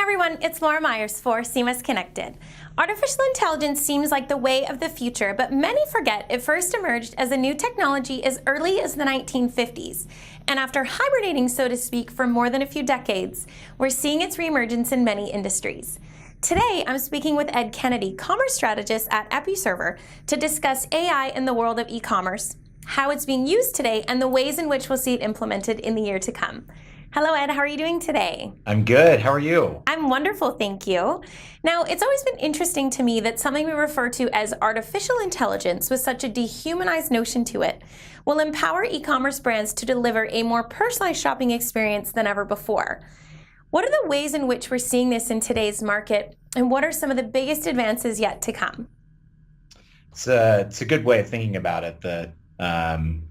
everyone, it's Laura Myers for CMS-Connected. Artificial intelligence seems like the way of the future, but many forget it first emerged as a new technology as early as the 1950s. And after hibernating, so to speak, for more than a few decades, we're seeing its reemergence in many industries. Today, I'm speaking with Ed Kennedy, commerce strategist at Episerver, to discuss AI in the world of e-commerce, how it's being used today, and the ways in which we'll see it implemented in the year to come. Hello, Ed. How are you doing today? I'm good. How are you? I'm wonderful, thank you. Now, it's always been interesting to me that something we refer to as artificial intelligence, with such a dehumanized notion to it, will empower e-commerce brands to deliver a more personalized shopping experience than ever before. What are the ways in which we're seeing this in today's market, and what are some of the biggest advances yet to come? It's a good way of thinking about it, that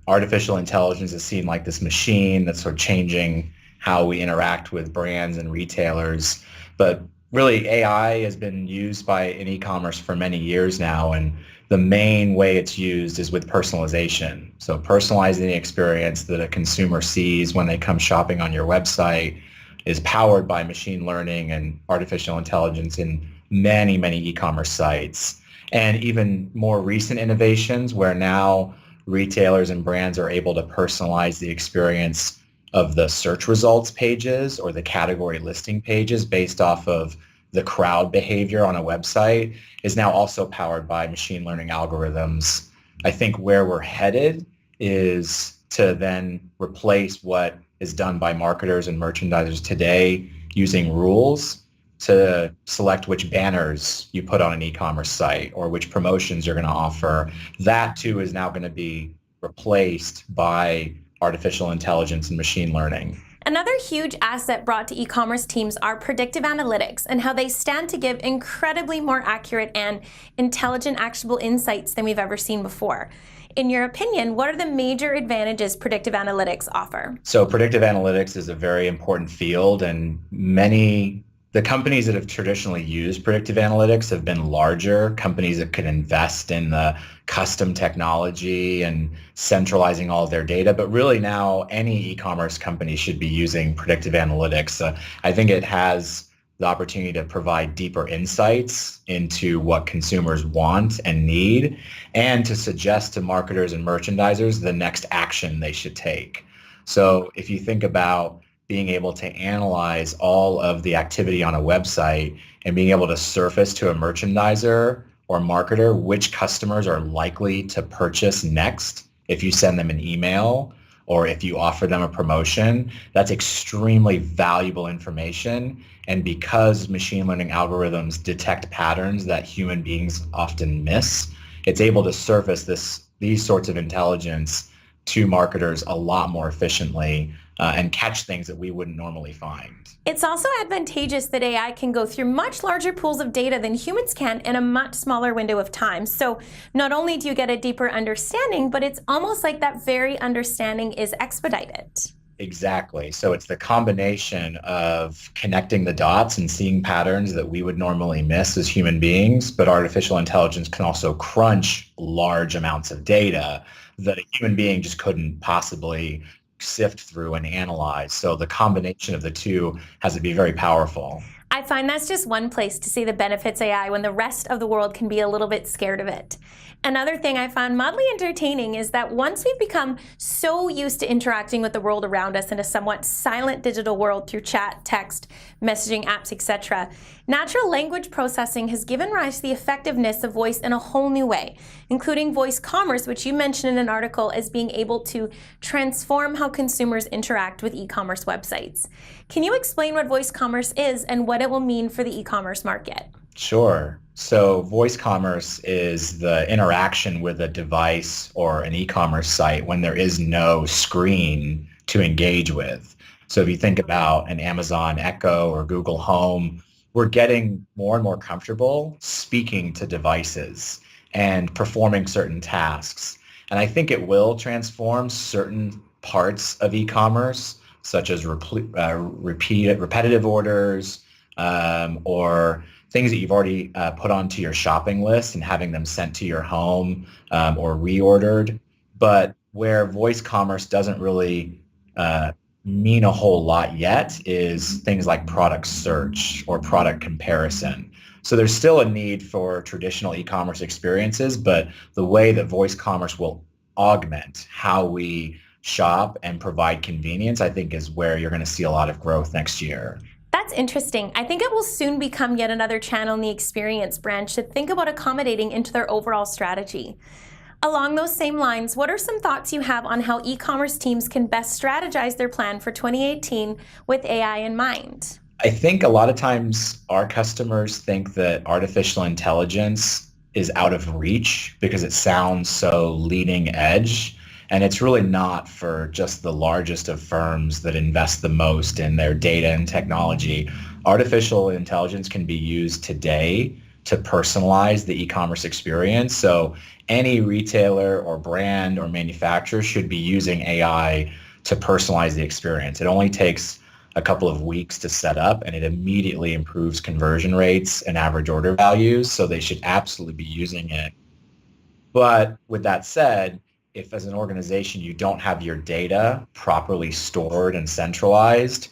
artificial intelligence is seen like this machine that's sort of changing how we interact with brands and retailers. But really, AI has been used in e-commerce for many years now, and the main way it's used is with personalization. So personalizing the experience that a consumer sees when they come shopping on your website is powered by machine learning and artificial intelligence in many, many e-commerce sites. And even more recent innovations where now retailers and brands are able to personalize the experience of the search results pages or the category listing pages based off of the crowd behavior on a website is now also powered by machine learning algorithms. I think where we're headed is to then replace what is done by marketers and merchandisers today using rules to select which banners you put on an e-commerce site or which promotions you're going to offer. That too is now going to be replaced by artificial intelligence and machine learning. Another huge asset brought to e-commerce teams are predictive analytics and how they stand to give incredibly more accurate and intelligent, actionable insights than we've ever seen before. In your opinion, what are the major advantages predictive analytics offer? So predictive analytics is a very important field, and the companies that have traditionally used predictive analytics have been larger companies that could invest in the custom technology and centralizing all of their data. But really now any e-commerce company should be using predictive analytics. I think it has the opportunity to provide deeper insights into what consumers want and need, and to suggest to marketers and merchandisers the next action they should take. So if you think about being able to analyze all of the activity on a website and being able to surface to a merchandiser or marketer which customers are likely to purchase next if you send them an email or if you offer them a promotion, that's extremely valuable information. And because machine learning algorithms detect patterns that human beings often miss, it's able to surface these sorts of intelligence to marketers a lot more efficiently and catch things that we wouldn't normally find. It's also advantageous that AI can go through much larger pools of data than humans can in a much smaller window of time. So not only do you get a deeper understanding, but it's almost like that very understanding is expedited. Exactly. So it's the combination of connecting the dots and seeing patterns that we would normally miss as human beings, but artificial intelligence can also crunch large amounts of data that a human being just couldn't possibly sift through and analyze. So the combination of the two has to be very powerful. I find that's just one place to see the benefits of AI when the rest of the world can be a little bit scared of it. Another thing I found mildly entertaining is that once we've become so used to interacting with the world around us in a somewhat silent digital world through chat, text, messaging apps, etc., natural language processing has given rise to the effectiveness of voice in a whole new way, including voice commerce, which you mentioned in an article as being able to transform how consumers interact with e-commerce websites. Can you explain what voice commerce is and what it will mean for the e-commerce market? Sure. So voice commerce is the interaction with a device or an e-commerce site when there is no screen to engage with. So if you think about an Amazon Echo or Google Home, we're getting more and more comfortable speaking to devices and performing certain tasks. And I think it will transform certain parts of e-commerce, such as repetitive orders or things that you've already put onto your shopping list and having them sent to your home or reordered. But where voice commerce doesn't really mean a whole lot yet is things like product search or product comparison. So there's still a need for traditional e-commerce experiences, but the way that voice commerce will augment how we shop and provide convenience, I think is where you're going to see a lot of growth next year. That's interesting. I think it will soon become yet another channel in the experience branch to think about accommodating into their overall strategy. Along those same lines, what are some thoughts you have on how e-commerce teams can best strategize their plan for 2018 with AI in mind? I think a lot of times our customers think that artificial intelligence is out of reach because it sounds so leading edge. And it's really not for just the largest of firms that invest the most in their data and technology. Artificial intelligence can be used today to personalize the e-commerce experience. So any retailer or brand or manufacturer should be using AI to personalize the experience. It only takes a couple of weeks to set up, and it immediately improves conversion rates and average order values. So they should absolutely be using it. But with that said, if as an organization you don't have your data properly stored and centralized,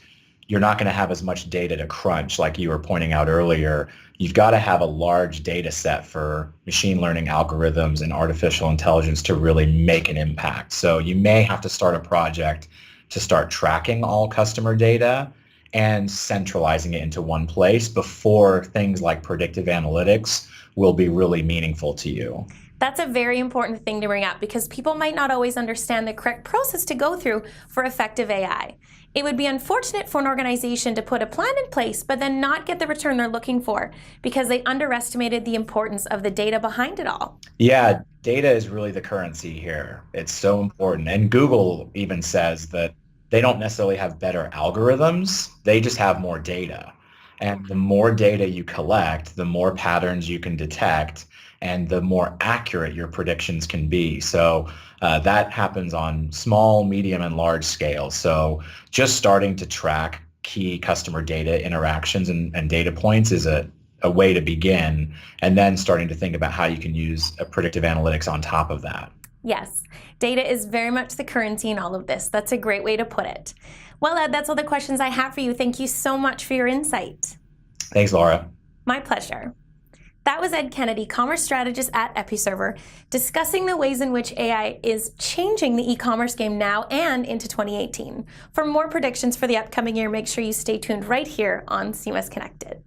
you're not going to have as much data to crunch like you were pointing out earlier. You've got to have a large data set for machine learning algorithms and artificial intelligence to really make an impact. So you may have to start a project to start tracking all customer data and centralizing it into one place before things like predictive analytics will be really meaningful to you. That's a very important thing to bring up because people might not always understand the correct process to go through for effective AI. It would be unfortunate for an organization to put a plan in place but then not get the return they're looking for because they underestimated the importance of the data behind it all. Yeah, data is really the currency here. It's so important. And Google even says that they don't necessarily have better algorithms, they just have more data. And the more data you collect, the more patterns you can detect, and the more accurate your predictions can be. So that happens on small, medium, and large scale. So just starting to track key customer data interactions and data points is a way to begin, and then starting to think about how you can use predictive analytics on top of that. Yes, data is very much the currency in all of this. That's a great way to put it. Well, Ed, that's all the questions I have for you. Thank you so much for your insight. Thanks, Laura. My pleasure. That was Ed Kennedy, Commerce Strategist at Episerver, discussing the ways in which AI is changing the e-commerce game now and into 2018. For more predictions for the upcoming year, make sure you stay tuned right here on CMS Connected.